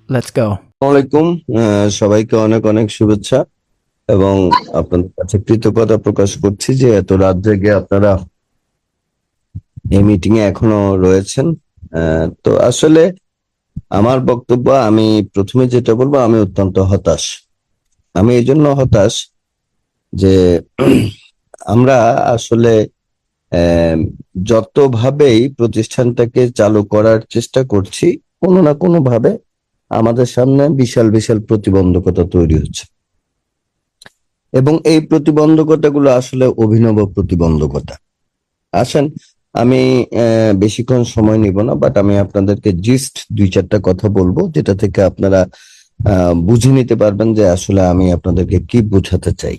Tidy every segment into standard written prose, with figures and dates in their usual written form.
Let's go. আসসালামাইকুম। সবাইকে অনেক অনেক শুভেচ্ছা এবং আপনাদের কাছে কৃতজ্ঞতা প্রকাশ করছি যে এত রাত জেগে আপনারা এই মিটিং এ এখনো রয়েছেন। তো আসলে আমার বক্তব্য, আমি প্রথমে যেটা বলবো, আমি অত্যন্ত হতাশ। আমি এই জন্য হতাশ যে আমরা আসলে আহ, যতভাবেই প্রতিষ্ঠানটাকে চালু করার চেষ্টা করছি, কোনো না কোনো ভাবে আমাদের সামনে বিশাল বিশাল প্রতিবন্ধকতা তৈরি হচ্ছে এবং এই প্রতিবন্ধকতাগুলো আসলে অভিনব প্রতিবন্ধকতা। আসেন, আমি বেশিক্ষণ সময় নিব না, বাট আমি আপনাদেরকে জিস্ট দুই চারটা কথা বলবো যেটা থেকে আপনারা বুঝে নিতে পারবেন যে আসলে আমি আপনাদেরকে কি বোঝাতে চাই।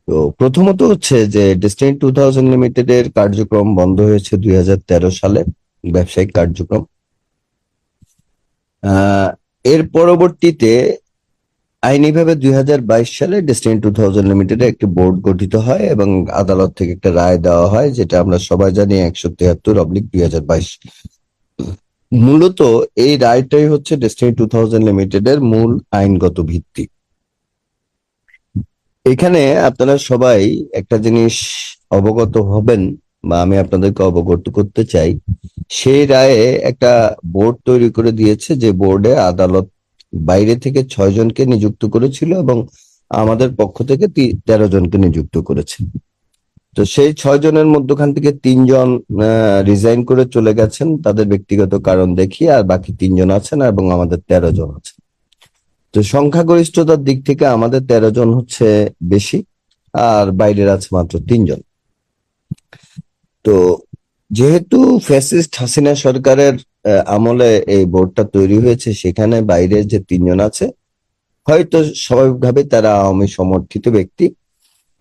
তো প্রথমত হচ্ছে যে ডেস্টিনি 2000 লিমিটেড এর কার্যক্রম বন্ধ হয়েছে 2013 সালে, ব্যবসায়িক কার্যক্রম। আহ এর পরবর্তীতে আইনিভাবে 2022 সালে ডেস্টিনি 2000 লিমিটেডে একটি বোর্ড গঠিত হয় এবং আদালত থেকে একটা রায় দেওয়া হয়, যেটা আমরা সবাই জানি 173/2022। মূলত এই রায়টাই হচ্ছে ডেস্টিনি 2000 লিমিটেড এর মূল আইনগত ভিত্তি। এখানে আপনারা সবাই একটা জিনিস অবগত হবেন, বা আমি আপনাদেরকে অবগত করতে চাই। সেই রায়ে একটা বোর্ড তৈরি করে দিয়েছে, যে বোর্ডে আদালত বাইরে থেকে 6 জনকে নিযুক্ত করেছিল এবং আমাদের পক্ষ থেকে 13 জনকে নিযুক্ত করেছে। তো সেই 6 জনের মধ্যখান থেকে 3 জন রিজাইন করে চলে গেছেন তাদের ব্যক্তিগত কারণ দেখিয়ে, আর বাকি 3 জন আছেন এবং আমাদের 13 জন আছে। তো সংখ্যাগরিষ্ঠতার দিক থেকে আমাদের 13 জন হচ্ছে বেশি, আর বাইরের আছে মাত্র 3 জন। তো যেহেতু ফ্যাসিস্ট হাসিনা সরকারের আমলে এই বোর্ডটা তৈরি হয়েছে, সেখানে বাইরের যে 3 জন আছে, হয়তো স্বাভাবিকভাবে তারা আওয়ামী সমর্থিত ব্যক্তি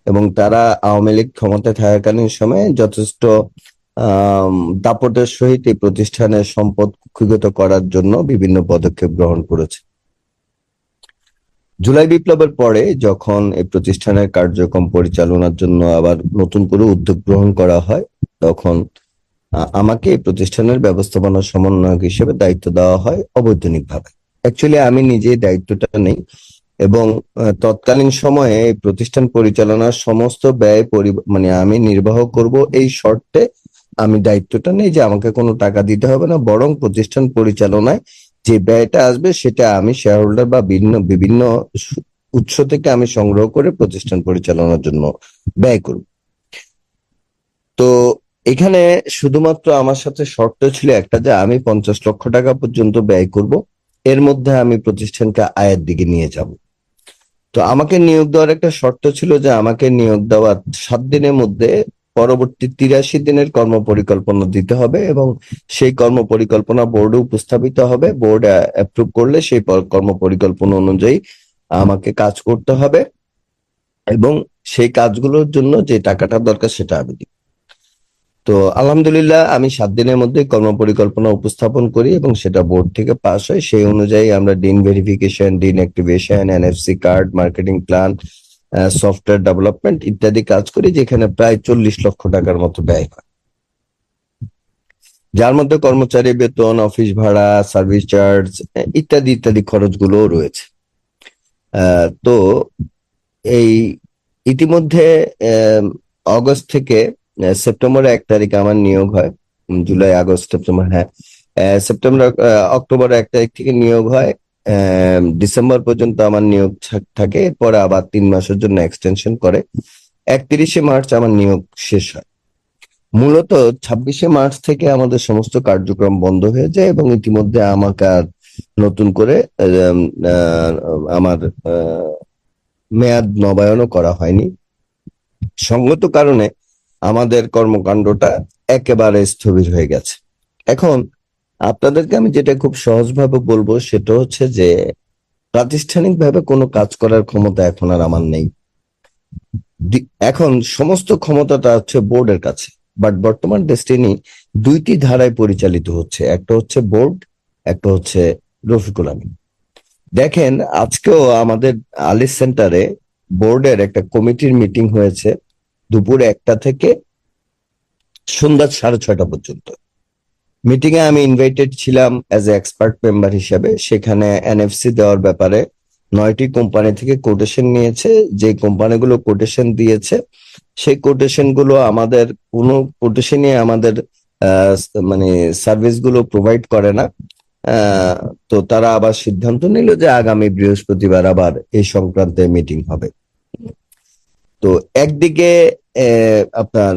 এবং তারা আওয়ামী লীগ ক্ষমতায় থাকাকালীন সময়ে যথেষ্ট আহ দাপটের সহিত এই প্রতিষ্ঠানের সম্পদ কুক্ষিগত করার জন্য বিভিন্ন পদক্ষেপ গ্রহণ করেছে। জুলাই বিপ্লবের পরে যখন এই প্রতিষ্ঠানের কার্যক্রম পরিচালনার জন্য আবার নতুন করে উদ্যোগ গ্রহণ করা হয়, তখন আমাকে এই প্রতিষ্ঠানের ব্যবস্থাপনা সমন্বয়ক হিসেবে দায়িত্ব দেওয়া হয় অবৈতনিকভাবে। অ্যাকচুয়ালি আমি নিজেই দায়িত্বটা নেই এবং তৎকালীন সময়ে এই প্রতিষ্ঠান পরিচালনার সমস্ত ব্যয় মানে আমি নির্বাহ করব এই শর্তে আমি দায়িত্বটা নেই, যে আমাকে কোনো টাকা দিতে হবে না, বরং প্রতিষ্ঠান পরিচালনায় যে ব্যয়টা আসবে সেটা আমি শেয়ার হোল্ডার বা বিভিন্ন বিভিন্ন উৎস থেকে আমি সংগ্রহ করে প্রতিষ্ঠান পরিচালনার জন্য ব্যয় করব। তো এখানে শুধুমাত্র আমার সাথে শর্ত ছিল একটা, যে আমি 50 লক্ষ টাকা পর্যন্ত ব্যয় করব, এর মধ্যে আমি প্রতিষ্ঠানকে আয়ের দিকে নিয়ে যাব। তো আমাকে নিয়োগ দেওয়ার একটা শর্ত ছিল, যে আমাকে নিয়োগ দেওয়ার 7 দিনের মধ্যে পরবর্তী 83 দিনের কর্ম পরিকল্পনা দিতে হবে এবং সেই কর্ম পরিকল্পনা বোর্ডে উপস্থাপিত হবে। বোর্ড অ্যাপ্রুভ করলে সেই কর্ম পরিকল্পনা অনুযায়ী আমাকে কাজ করতে হবে এবং সেই কাজগুলোর জন্য যে টাকাটা দরকার সেটা আমি দিব। তো আলহামদুলিল্লাহ, আমি 7 দিনের মধ্যে কর্মপরিকল্পনা উপস্থাপন করি এবং সেটা বোর্ড থেকে পাস হয়। সেই অনুযায়ী আমরা dean verification, dean activation, NFC card, marketing plan, software development ইত্যাদি কাজ করি, যেখানে প্রায় 40 লক্ষ টাকার মতো ব্যয় হয়, যার মধ্যে কর্মচারী বেতন, অফিস ভাড়া, সার্ভিস চার্জ ইত্যাদি ইত্যাদি খরচগুলোও রয়েছে। তো এই ইতিমধ্যে আহ, অগস্ট থেকে সেপ্টেম্বরের 1 তারিখে আমার নিয়োগ হয়। জুলাই, আগস্ট, সেপ্টেম্বর, হ্যাঁ, সেপ্টেম্বর, অক্টোবর 1 তারিখ থেকে নিয়োগ হয়। ডিসেম্বর পর্যন্ত আমার নিয়োগ থাকে, এরপরে আবার 3 মাসের জন্য এক্সটেনশন করে। 31শে মার্চ আমার নিয়োগ শেষ হয়। মূলত 26শে মার্চ থেকে আমাদের সমস্ত কার্যক্রম বন্ধ হয়ে যায় এবং ইতিমধ্যে আমাকে আর নতুন করে আহ, আমার মেয়াদ নবায়নও করা হয়নি। সঙ্গত কারণে আমাদের কর্মকাণ্ডটা একেবারে স্থবির হয়ে গেছে। এখন আপনাদেরকে আমি যেটা খুব সহজভাবে বলবো সেটা হচ্ছে যে প্রাতিষ্ঠানিকভাবে কোনো কাজ করার ক্ষমতা এখন আর আমার নেই। এখন সমস্ত ক্ষমতাটা হচ্ছে বোর্ডের কাছে। বাট বর্তমান ডেস্টিনি দুইটি ধারায় পরিচালিত হচ্ছে, একটা হচ্ছে বোর্ড, একটা হচ্ছে রফিকুল আমিন। দেখেন, আজকেও আমাদের আলিস সেন্টারে বোর্ডের একটা কমিটির মিটিং হয়েছে দুপুর 1টা থেকে সন্ধ্যা 6:30 পর্যন্ত। মিটিং এ আমি ইনভাইটেড ছিলাম অ্যাজ এ এক্সপার্ট মেম্বার হিসেবে। সেখানে এনএফসি দেওয়ার ব্যাপারে 9টি কোম্পানি থেকে কোটেশন নিয়েছে। যে কোম্পানিগুলো কোটেশন দিয়েছে সেই কোটেশন গুলো আমাদের কোনো কোটেশনই আমাদের আহ, মানে সার্ভিস গুলো প্রোভাইড করে না। আহ, তো তারা আবার সিদ্ধান্ত নিল যে আগামী বৃহস্পতিবার আবার এই সংক্রান্তে মিটিং হবে। তো একদিকে আপনার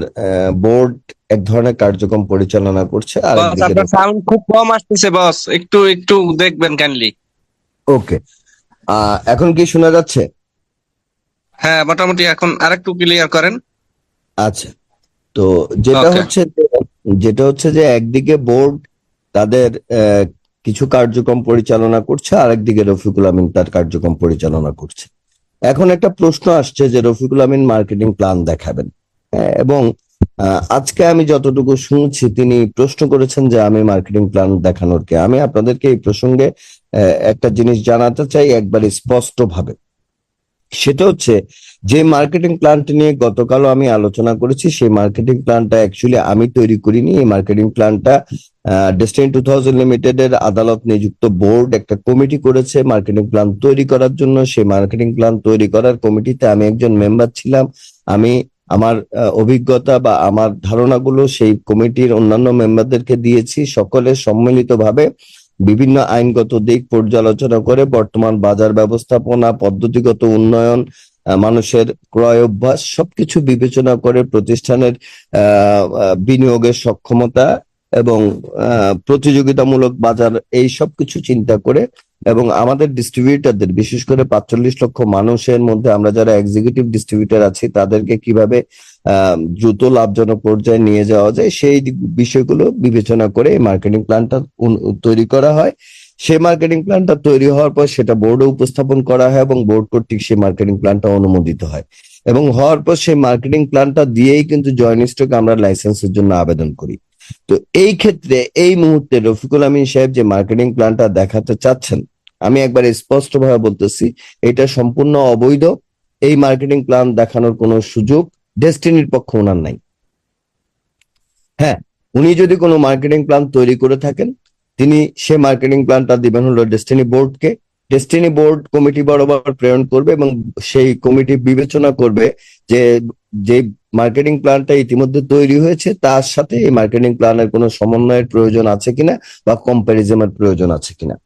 বোর্ড এক ধরনের কার্যক্রম পরিচালনা করছে, আর বস একদিকে আপনার সাউন্ড খুব কম আসতেছে বস, একটু একটু দেখবেন কাইন্ডলি। ওকে। এখন কি শোনা যাচ্ছে? হ্যাঁ মোটামুটি এখন আরেকটু ক্লিয়ার করেন। আচ্ছা। তো যেটা ওকে। হচ্ছে যেটা হচ্ছে যে একদিকে বোর্ড তাদের কিছু কার্যক্রম পরিচালনা করছে, আর একদিকে রফিকুল আমিন তার কার্যক্রম পরিচালনা করছে। এখন একটা প্রশ্ন আসছে যে রফিকুল আমিন মার্কেটিং প্ল্যান দেখাবেন। এবং আজকে আমি যতটুকু শুনছি তিনি প্রশ্ন করেছেন যে আমি মার্কেটিং প্ল্যান দেখানোর কে। আমি আপনাদেরকে এই প্রসঙ্গে একটা জিনিস জানাতে চাই একবার স্পষ্ট ভাবে। সেটা হচ্ছে যে মার্কেটিং প্ল্যানটি নিয়ে গতকালও আমি আলোচনা করেছি, সেই মার্কেটিং প্ল্যানটা অ্যাকচুয়ালি আমি তৈরি করিনি। এই মার্কেটিং প্ল্যানটা ডেস্টিনি 2000 লিমিটেড এর আদালত নিযুক্ত বোর্ড একটা কমিটি করেছে মার্কেটিং প্ল্যান তৈরি করার জন্য। সেই মার্কেটিং প্ল্যান তৈরি করার কমিটিতে আমি একজন মেম্বার ছিলাম। আমি আমার অভিজ্ঞতা বা আমার ধারণাগুলো সেই কমিটির অন্যান্য মেম্বারদেরকে দিয়েছি। সকলে সম্মিলিতভাবে বিভিন্ন আইনগত দিক পর্যালোচনা করে বর্তমান বাজার ব্যবস্থাপনা, পদ্ধতিগত উন্নয়ন, মানুষের ক্রয় অভ্যাস সবকিছু বিবেচনা করে প্রতিষ্ঠানের বিনিয়োগের সক্ষমতা এবং প্রতিযোগিতামূলক বাজার এই সবকিছু চিন্তা করে, এবং আমাদের ডিস্ট্রিবিউটরদের বিশেষ করে 45 লক্ষ মানুষের মধ্যে আমরা যারা এক্সিকিউটিভ ডিস্ট্রিবিউটর আছি তাদেরকে কিভাবে দ্রুত লাভজনক পর্যায়ে নিয়ে যাওয়া যায় সেই বিষয়গুলো বিবেচনা করে এই মার্কেটিং প্ল্যানটা তৈরি করা হয়। সেই মার্কেটিং প্ল্যানটা তৈরি হওয়ার পর সেটা বোর্ডে উপস্থাপন করা হয় এবং বোর্ড কর্তৃক সেই মার্কেটিং প্ল্যানটা অনুমোদিত হয়। এবং হওয়ার পর সেই মার্কেটিং প্ল্যানটা দিয়েই কিন্তু জয়েন্ট স্টকে আমরা লাইসেন্সের জন্য আবেদন করি। তো এই ক্ষেত্রে এই মুহূর্তে রফিকুল আমিন সাহেব যে মার্কেটিং প্ল্যানটা দেখাতে চাচ্ছেন, আমি একবার স্পষ্ট ভাবে বলতেছি এটা সম্পূর্ণ অবৈধ। এই মার্কেটিং প্ল্যান দেখানোর কোনো সুযোগ ডেস্টিনির পক্ষে ওনার নাই। হ্যাঁ, উনি যদি কোনো মার্কেটিং প্ল্যান তৈরি করে থাকেন তিনি সে মার্কেটিং প্ল্যানটা দিবেন হলো ডেস্টিনি বোর্ডকে। ডেস্টিনি বোর্ড কমিটি বরাবর প্রেরণ করবে এবং সেই কমিটি বিবেচনা করবে যে যে মার্কেটিং প্ল্যানটা ইতিমধ্যে তৈরি হয়েছে তার সাথে এই মার্কেটিং প্ল্যানের কোনো সমন্বয়ের প্রয়োজন আছে কিনা বা কম্প্যারিজনের প্রয়োজন আছে কিনা।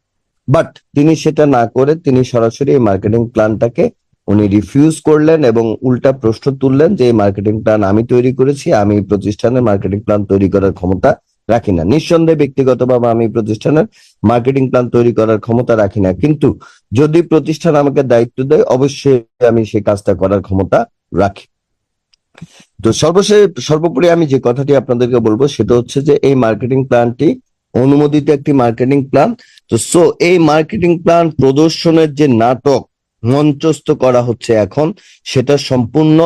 বাট তিনি সেটা না করে তিনি সরাসরি এই মার্কেটিং প্ল্যানটাকে উনি রিফিউজ করলেন এবং উল্টা প্রশ্ন তুললেন যে এই মার্কেটিং প্ল্যান আমি তৈরি করেছি, আমি প্রতিষ্ঠানের মার্কেটিং প্ল্যান তৈরি করার ক্ষমতা রাখি না। নিঃসন্দেহে ব্যক্তিগতভাবে আমি প্রতিষ্ঠানের মার্কেটিং প্ল্যান তৈরি করার ক্ষমতা রাখি না, কিন্তু যদি প্রতিষ্ঠান আমাকে দায়িত্ব দেয় অবশ্যই আমি সেই কাজটা করার ক্ষমতা রাখি। তো সর্বোপরি আমি যে কথাটি আপনাদেরকে বলবো সেটা হচ্ছে যে এই মার্কেটিং প্ল্যানটি অনুমোদিত একটি মার্কেটিং প্ল্যান। তো এই মার্কেটিং প্ল্যান প্রদর্শনের যে নাটক মঞ্চস্থ করা হচ্ছে এখন সেটা সম্পূর্ণ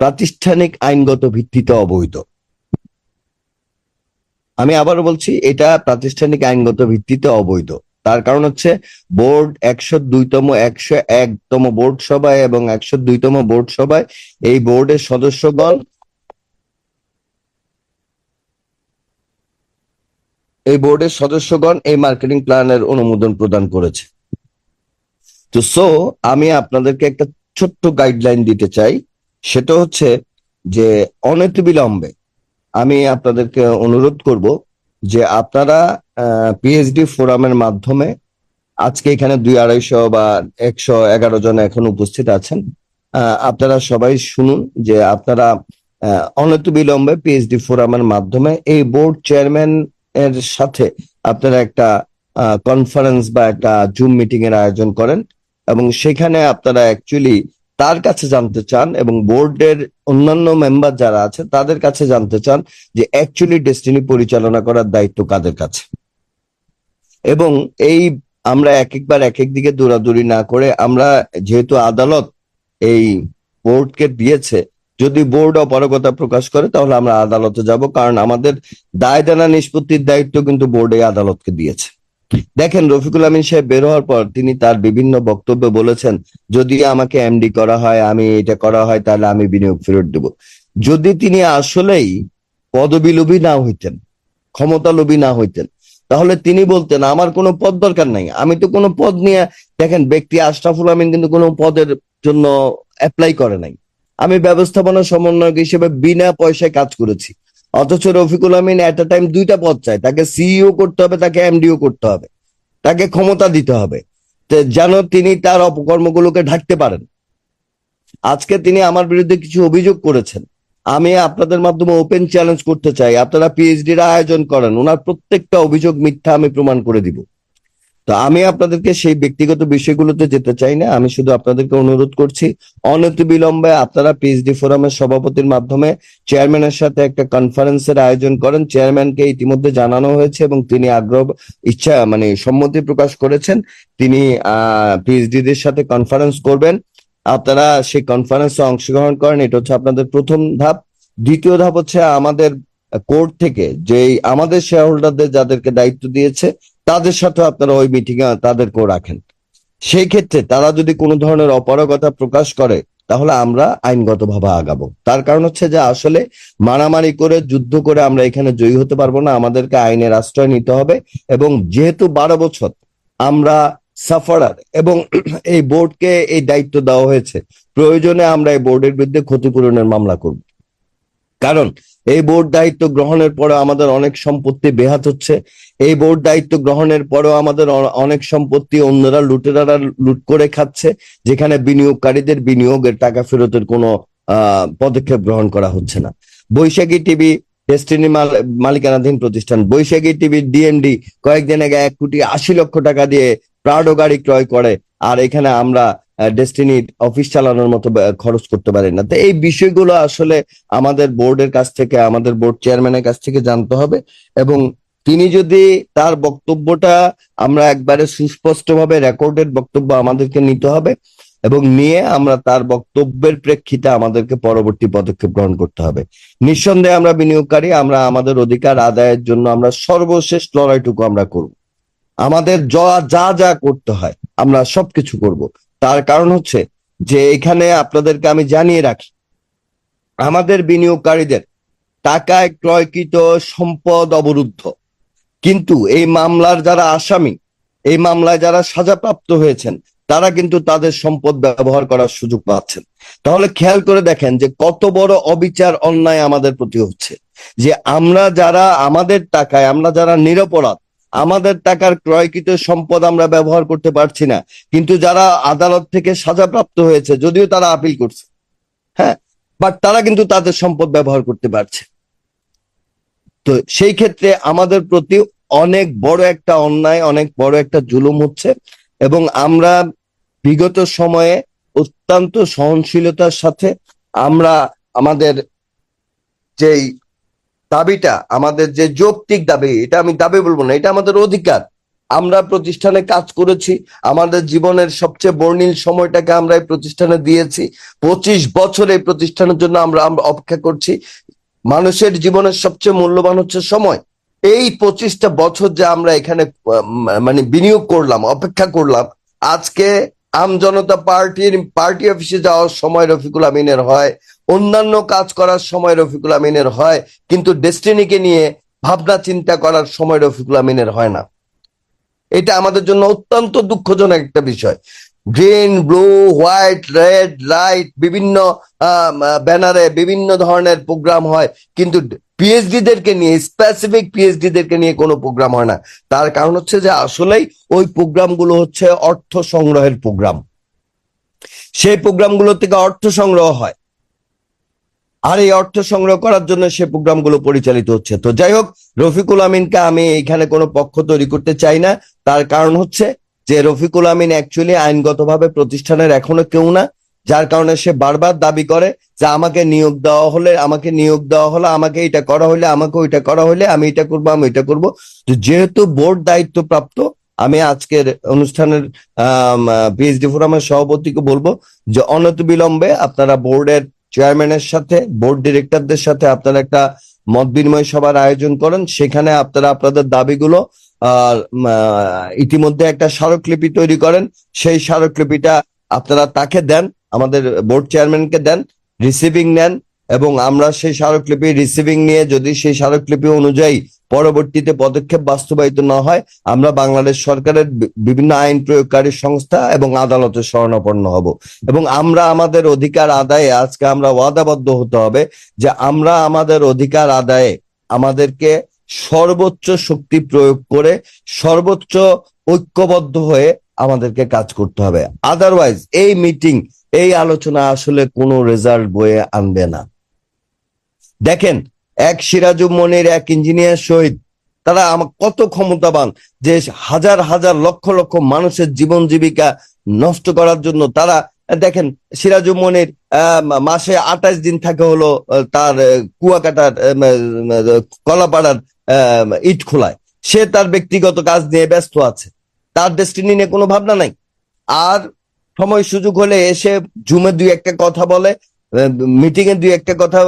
প্রাতিষ্ঠানিক আইনগত ভিত্তিতে অবৈধ। আমি আবারও বলছি এটা প্রাতিষ্ঠানিক আইনগত ভিত্তিতে অবৈধ। তার কারণ হচ্ছে বোর্ড 101তম বোর্ড সভায় এবং 102তম বোর্ড সভায় এই বোর্ডের সদস্যগণ এই মার্কেটিং প্ল্যানের অনুমোদন প্রদান করেছে। তো আমি আপনাদেরকে একটা ছোট্ট গাইডলাইন দিতে চাই। সেটা হচ্ছে যে অনতিবিলম্বে আমি আপনাদেরকে অনুরোধ করব যে আপনারা পিএইচডি ফোরামের মাধ্যমে আজকে এখানে 200-250 বা 111 জন এখন উপস্থিত আছেন। আপনারা সবাই শুনুন যে আপনারা অনতিবিলম্বে পিএইচডি ফোরামের মাধ্যমে এই বোর্ড চেয়ারম্যান এর সাথে আপনারা একটা কনফারেন্স বা একটা জুম মিটিং এর আয়োজন করেন এবং সেখানে আপনারা অ্যাকচুয়ালি তার কাছে জানতে চান এবং বোর্ডের অন্যান্য মেম্বার যারা আছে তাদের কাছে জানতে চান যে অ্যাকচুয়ালি ডেস্টিনি পরিচালনা করার দায়িত্ব কাদের কাছে। এবং এই আমরা একবার এক এক দিকে দৌড়াদৌড়ি না করে আমরা যেহেতু আদালত এই বোর্ডকে দিয়েছে, যদি বোর্ড অপারগতা প্রকাশ করে তাহলে আমরা আদালতে যাব, কারণ আমাদের দায় দানা নিষ্পত্তির দায়িত্ব কিন্তু বোর্ড এই আদালতকে দিয়েছে। দেখেন রফিকুল আমিন সাহেব বের হওয়ার পর তিনি তার বিভিন্ন বক্তব্যে বলেছেন যদি আমাকে এমডি করা হয়, আমি এটা করা হয় তাহলে আমি বিনিয়োগ ফেরত দেব। যদি তিনি আসলেই পদবি লোভী না হইতেন, ক্ষমতালোভী না হইতেন, তাহলে তিনি বলতেন আমার কোনো পদ দরকার নাই, আমি তো কোনো পদ নিয়ে, দেখেন ব্যক্তি আশরাফুল আমিন কিন্তু কোনো পদের জন্য অ্যাপ্লাই করে নাই, আমি ব্যবস্থাপনা সমন্বয়ক হিসেবে বিনা পয়সায় কাজ করেছি। অথচ রফিকুল আমিন এট এ টাইম দুইটা পদ চায়, তাকে সিইও করতে হবে, তাকে এমডিও করতে হবে, তাকে ক্ষমতা দিতে হবে যেন তিনি তার অপকর্মগুলোকে ঢাকতে পারেন। আজকে তিনি আমার বিরুদ্ধে কিছু অভিযোগ করেছেন, আমি আপনাদের মাধ্যমে ওপেন চ্যালেঞ্জ করতে চাই, আপনারা পিএইচডির আয়োজন করেন, ওনার প্রত্যেকটা অভিযোগ মিথ্যা আমি প্রমাণ করে দিব। তো আমি আপনাদেরকে সেই ব্যক্তিগত বিষয়গুলোতে যেতে চাই না, আমি শুধু আপনাদেরকে অনুরোধ করছি অনতিবিলম্বে আপনারা পিএইচডি ফোরামের সভাপতির মাধ্যমে চেয়ারম্যানের সাথে একটা কনফারেন্সের আয়োজন করেন। চেয়ারম্যানকে ইতিমধ্যে জানানো হয়েছে এবং তিনি আগ্রহ ইচ্ছা মানে সম্মতি প্রকাশ করেছেন, তিনি পিএইচডিদের সাথে কনফারেন্স করবেন। আপনারা সেই কনফারেন্সে অংশগ্রহণ করেন, এটা হচ্ছে আপনাদের প্রথম ধাপ। দ্বিতীয় ধাপ হচ্ছে আমাদের কোর্ট থেকে যে আমাদের শেয়ার হোল্ডারদের যাদেরকে দায়িত্ব দিয়েছে তাদের সাথে আপনারা ওই মিটিং এ তাদেরকেও রাখেন। সেই ক্ষেত্রে তারা যদি কোনো ধরনের অপারগতা প্রকাশ করে তাহলে আমরা আইনগতভাবে আগাবো। তার কারণ হচ্ছে যে আসলে মারামারি করে যুদ্ধ করে আমরা এখানে জয়ী হতে পারবো না, আমাদেরকে আইনের আশ্রয় নিতে হবে। এবং যেহেতু 12 বছর আমরা সাফারার এবং এই বোর্ডকে এই দায়িত্ব দেওয়া হয়েছে, প্রয়োজনে আমরা এই বোর্ডের বিরুদ্ধে ক্ষতিপূরণের মামলা করব। কারণ এই বোর্ড দায়িত্ব গ্রহণের পরে আমাদের অনেক সম্পত্তি বেহাত হচ্ছে, এই বোর্ড দায়িত্ব গ্রহণের পরেও আমাদের অনেক সম্পত্তি অন্যরা লুটেরারা লুট করে খাচ্ছে, যেখানে বিনিয়োগকারীদের বিনিয়োগের টাকা ফেরতের কোনো পদক্ষেপ গ্রহণ করা হচ্ছে না। বৈশাখী টিভি ডেস্টিনি মালিকানাধীন প্রতিষ্ঠান, বৈশাখী টিভির ডিএনডি কয়েকদিন আগে 1,80,00,000 টাকা দিয়ে প্রাডো গাড়ি ক্রয় করে, আর এখানে আমরা ডেস্টিনির অফিস চালানোর মতো খরচ করতে পারি না। তো এই বিষয়গুলো আসলে আমাদের বোর্ডের কাছ থেকে, আমাদের বোর্ড চেয়ারম্যানের কাছ থেকে জানতে হবে এবং তিনি যদি তার বক্তব্যটা, আমরা একবারে সুস্পষ্টভাবে রেকর্ডেড বক্তব্য আমাদেরকে নিতে হবে এবং নিয়ে আমরা তার বক্তব্যের প্রেক্ষিতে আমাদেরকে পরবর্তী পদক্ষেপ গ্রহণ করতে হবে। নিঃসন্দেহে আমরা বিনিয়োগকারী, আমরা আমাদের অধিকার আদায়ের জন্য আমরা সর্বশেষ লড়াইটুকু আমরা করব, আমাদের যা যা করতে হয় আমরা সবকিছু করব। তার কারণ হচ্ছে যে এখানে আপনাদেরকে আমি জানিয়ে রাখি, আমাদের বিনিয়োগকারীদের টাকায় ক্রয়কৃত সম্পদ অবরুদ্ধ, কিন্তু এই মামলার যারা আসামি, এই মামলায় যারা সাজাপ্রাপ্ত হয়েছেন তারা কিন্তু তাদের সম্পদ ব্যবহার করার সুযোগ পাচ্ছেন। তাহলে খেয়াল করে দেখেন যে কত বড় অবিচার অন্যায় আমাদের প্রতি হচ্ছে, যে আমরা যারা আমাদের টাকায়, আমরা যারা নিরপরাধ, আমাদের টাকার ক্রয়কৃত সম্পদ আমরা ব্যবহার করতে পারছি না, কিন্তু যারা আদালত থেকে সাজাপ্রাপ্ত হয়েছে, যদিও তারা আপিল করছে, হ্যাঁ, বাট তারা কিন্তু তাদের সম্পদ ব্যবহার করতে পারছে। তো সেই ক্ষেত্রে আমাদের প্রতি অনেক বড় একটা অন্যায়, অনেক বড় একটা জুলুম হচ্ছে এবং আমরা বিগত সময়ে অত্যন্ত সহনশীলতার সাথে আমরা আমাদের যেই দাবিটা, আমাদের যে যৌক্তিক দাবি, এটা আমি দাবি বলবো না, এটা আমাদের অধিকার, আমরা প্রতিষ্ঠানে কাজ করেছি, আমাদের জীবনের সবচেয়ে বর্ণিল সময়টাকে আমরা এই প্রতিষ্ঠানে দিয়েছি, 25 বছর এই প্রতিষ্ঠানের জন্য আমরা অপেক্ষা করছি। মানুষের জীবনের সবচেয়ে মূল্যবান হচ্ছে সময়। এই 25টা বছর যে আমরা এখানে মানে বিনিয়োগ করলাম, অপেক্ষা করলাম, আজকে আমজনতা পার্টি অফিসে যাওয়ার সময় রফিকুল আমিনের হয়, অন্যান্য কাজ করার সময় রফিকুল আমিনের হয়, কিন্তু ডেস্টিনিকে নিয়ে ভাবনা চিন্তা করার সময় রফিকুল আমিনের হয় না। এটা আমাদের জন্য অত্যন্ত দুঃখজনক একটা বিষয়। Green, blue, white, red, light, বিভিন্ন ব্যানারে বিভিন্ন ধরনের প্রোগ্রাম হয়, কিন্তু পিএইচডিদেরকে নিয়ে, স্পেসিফিক পিএইচডিদেরকে নিয়ে কোনো প্রোগ্রাম হয় না। তার কারণ হচ্ছে যে আসলেই ওই প্রোগ্রামগুলো হচ্ছে অর্থ সংগ্রহের প্রোগ্রাম, সেই প্রোগ্রামগুলো থেকে অর্থ সংগ্রহ হয়, আর এই অর্থ সংগ্রহ করার জন্য সে প্রোগ্রামগুলো পরিচালিত হচ্ছে। তো যাই হোক, রফিকুল আমিনকে আমি এখানে কোনো পক্ষ তৈরি করতে চাই না। তার কারণ হচ্ছে যে রফিকুল আমিন অ্যাকচুয়ালি আইনগতভাবে প্রতিষ্ঠানের এখনো কেউ না, যার কারণে সে বারবার দাবি করে যে আমাকে নিয়োগ দেওয়া হলে, আমাকে এটা করা হলে, আমাকে ওইটা করা হলে আমি এটা করবো, আমি এটা করবো। তো যেহেতু বোর্ড দায়িত্বপ্রাপ্ত, আমি আজকের অনুষ্ঠানের পিএইচডি ফোরামের সভাপতিকে বলবো যে অনতিবিলম্বে আপনারা বোর্ডের চেয়ারম্যানের সাথে, বোর্ড ডিরেক্টরদের সাথে আপনারা একটা মত বিনিময় সভার আয়োজন করেন। সেখানে আপনারা আপনাদের দাবিগুলো ইতিমধ্যে একটা স্মারকলিপি তৈরি করেন, সেই স্মারকলিপিটা আপনারা তাকে দেন, আমাদের বোর্ড চেয়ারম্যানকে দেন, রিসিভিং নেন এবং আমরা সেই স্মারকলিপি রিসিভিং নিয়ে যদি সেই স্মারকলিপি অনুযায়ী পরবর্তীতে পদক্ষেপ বাস্তবায়িত না হয় আমরা বাংলাদেশ সরকারের বিভিন্ন আইন প্রয়োগকারী সংস্থা এবং আদালতের শরণাপন্ন হব। এবং আমরা আমাদের অধিকার আদায়ে আজকে আমরা ওয়াদাবদ্ধ হতে হবে যে আমরা আমাদের অধিকার আদায়ে আমাদেরকে সর্বোচ্চ শক্তি প্রয়োগ করে সর্বোচ্চ ঐক্যবদ্ধ হয়ে আমাদেরকে কাজ করতে হবে। আদারওয়াইজ এই মিটিং, এই আলোচনা আসলে কোনো রেজাল্ট বয়ে আনবে না। দেখেন, এক সিরাজুল মনির, এক ইঞ্জিনিয়ার শহীদ, তারা কত ক্ষমতাবান যে হাজার হাজার লক্ষ লক্ষ মানুষের জীবন জীবিকা নষ্ট করার জন্য তারা, দেখেন সিরাজুল মনির মাসে 28 দিন থাকে হলো তার কুয়াকাটার কলাপাড়ার ইট খোলায়, সে তার ব্যক্তিগত কাজ নিয়ে ব্যস্ত আছে, তার ডেস্টিনি নিয়ে কোনো ভাবনা নাই। আর সময় সুযোগ হলে এসে জুমে দুই একটা কথা বলে, মিটিং এ দুই একটা কথা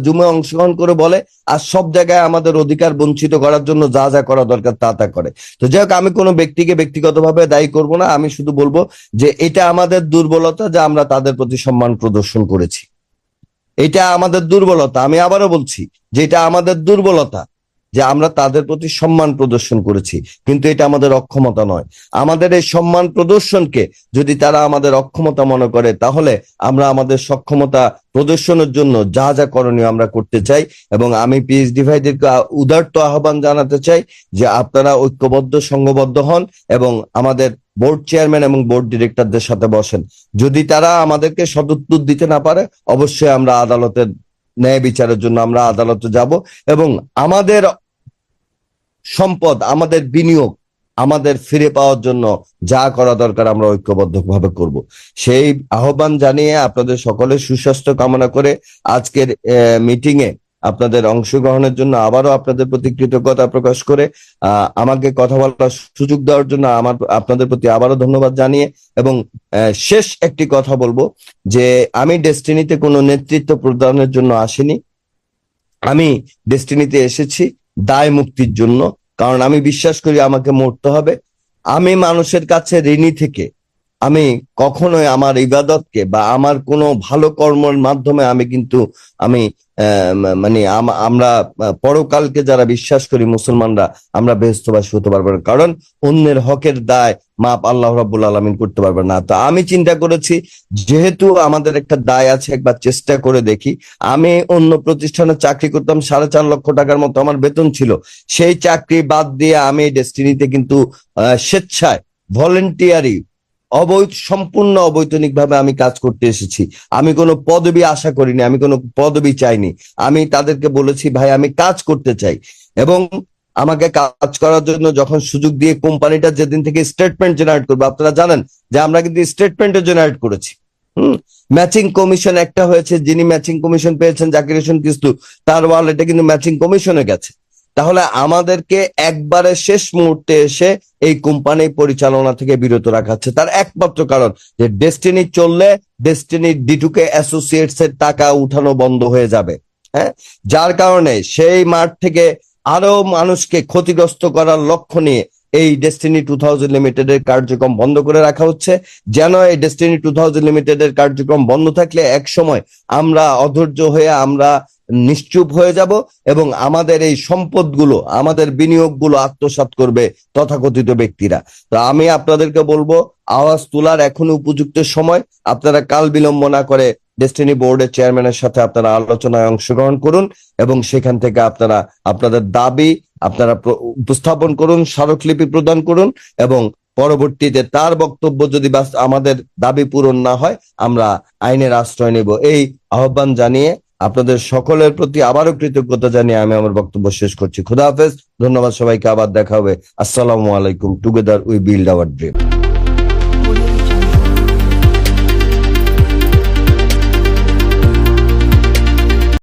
জুমে অংশগ্রহণ করে বলে, আর সব জায়গায় আমাদের অধিকার বঞ্চিত করার জন্য যা যা করা দরকার তা তা করে। তো যাই হোক, আমি কোনো ব্যক্তিকে ব্যক্তিগতভাবে দায়ী করব না, আমি শুধু বলবো যে এটা আমাদের দুর্বলতা যে আমরা তাদের প্রতি সম্মান প্রদর্শন করেছি। এটা আমাদের দুর্বলতা, আমি আবারও বলছি যে এটা আমাদের দুর্বলতা যে আমরা তাদের প্রতি সম্মান প্রদর্শন করেছি, কিন্তু এটা আমাদের অক্ষমতা নয়। আমাদের এই সম্মান প্রদর্শনকে যদি তারা আমাদের অক্ষমতা মনে করে, তাহলে আমরা আমাদের সক্ষমতা প্রদর্শনের জন্য যা যা করণীয় আমরা করতে চাই। এবং আমি পিএইচডি ভাইদেরকে উদারত আহ্বান জানাতে চাই যে আপনারা ঐক্যবদ্ধ, সংঘবদ্ধ হন এবং আমাদের বোর্ড চেয়ারম্যান এবং বোর্ড ডিরেক্টরদের সাথে বসেন। যদি তারা আমাদেরকে সদুত্তর দিতে না পারে, অবশ্যই আমরা আদালতের ন্যায় বিচারের জন্য আমরা আদালতে যাব এবং আমাদের সম্পদ, আমাদের বিনিয়োগ আমাদের ফিরে পাওয়ার জন্য যা করা দরকার আমরা ঐক্যবদ্ধভাবে করব। সেই আহ্বান জানিয়ে আপনাদের সকলের সুস্বাস্থ্য কামনা করে আজকের মিটিং এ আপনাদের অংশগ্রহণের জন্য আবারও আপনাদের প্রতি কৃতজ্ঞতা প্রকাশ করে আমাকে কথা বলার সুযোগ দেওয়ার জন্য আপনাদের প্রতি আবারও ধন্যবাদ জানিয়ে, এবং শেষ একটি কথা বলবো যে আমি ডেস্টিনিতে কোনো নেতৃত্ব প্রদানের জন্য আসিনি। আমি ডেস্টিনিতে এসেছি দায় মুক্তির জন্য, কারণ আমি বিশ্বাস করি আমাকে মরতে হবে। আমি মানুষের কাছে ঋণী থেকে আমি কখনোই আমার ইবাদতকে বা আমার কোনো ভালো কর্মের মাধ্যমে আমি মানে আমরা পরকালকে যারা বিশ্বাস করি মুসলমানরা, আমরা বেহেশতবাসী হতে পারবো না, কারণ অন্যের হকের দায় মাপ আল্লাহ রাব্বুল আলামিন করতে পারবে না। তো আমি চিন্তা করেছি যেহেতু আমাদের একটা দায় আছে, একবার চেষ্টা করে দেখি। আমি অন্য প্রতিষ্ঠানে চাকরি করতাম, 4.5 লক্ষ টাকার মতো আমার বেতন ছিল, সেই চাকরি বাদ দিয়ে আমি ডেস্টিনিতে কিন্তু স্বেচ্ছায় ভলেন্টিয়ারি সম্পূর্ণ অবৈতনিক ভাবে আমি কাজ করতে এসেছি। আমি কোনো পদবি আশা করিনি, আমি কোনো পদবি চাইনি। আমি তাদেরকে বলেছি ভাই আমি কাজ করতে চাই, এবং আমাকে কাজ করার জন্য যখন সুযোগ দিয়ে কোম্পানিটা যেদিন থেকে স্টেটমেন্ট জেনারেট করবে, আপনারা জানেন যে আমরা কিন্তু স্টেটমেন্টও জেনারেট করেছি। ম্যাচিং কমিশন একটা হয়েছে, যিনি ম্যাচিং কমিশন পেয়েছেন জাকির হোসেন কিস্তু, তার ওয়ালেটে কিন্তু ম্যাচিং কমিশনে গেছে। তাহলে আমাদেরকে একবারে শেষ মুহূর্তে এসে এই কোম্পানি পরিচালনা থেকে বিরত রাখা হচ্ছে, তার একমাত্র কারণ যে ডেস্টিনি চললে ডেস্টিনি ডিটুকে অ্যাসোসিয়েটস এর টাকা উঠানো বন্ধ হয়ে যাবে। হ্যাঁ, যার কারণে সেই মাঠ থেকে আরো মানুষকে ক্ষতিগ্রস্ত করার লক্ষ্য নিয়ে এই ডেস্টিনি 2000 লিমিটেড এর কার্যক্রম বন্ধ করে রাখা হচ্ছে, যেন এই ডেস্টিনি 2000 লিমিটেড এর কার্যক্রম বন্ধ থাকলে এক সময় আমরা অধৈর্য হয়ে আমরা নিশ্চুপ হয়ে যাব এবং আমাদের এই সম্পদগুলো, আমাদের বিনিয়োগগুলো আত্মসাৎ করবে তথাকথিত ব্যক্তিরা। তো আমি আপনাদেরকে বলবো আওয়াজ তোলার এখনো উপযুক্ত সময়। আপনারা কাল বিলম্ব না করে ডেস্টিনি বোর্ডের চেয়ারম্যানের সাথে আপনারা আলোচনায় অংশগ্রহণ করুন এবং সেখান থেকে আপনারা আপনাদের দাবি আপনারা উপস্থাপন করুন, স্মারকলিপি প্রদান করুন, এবং পরবর্তীতে তার বক্তব্য যদি আমাদের দাবি পূরণ না হয় আমরা আইনের আশ্রয় নেব। এই আহ্বান জানিয়ে আপনাদের সকলের প্রতি আবারও কৃতজ্ঞতা জানিয়ে আমি আমার বক্তব্য শেষ করছি। খুদা হাফেজ, ধন্যবাদ সবাইকে, আবার দেখা হবে। আসসালামু আলাইকুম। Together we build our dream.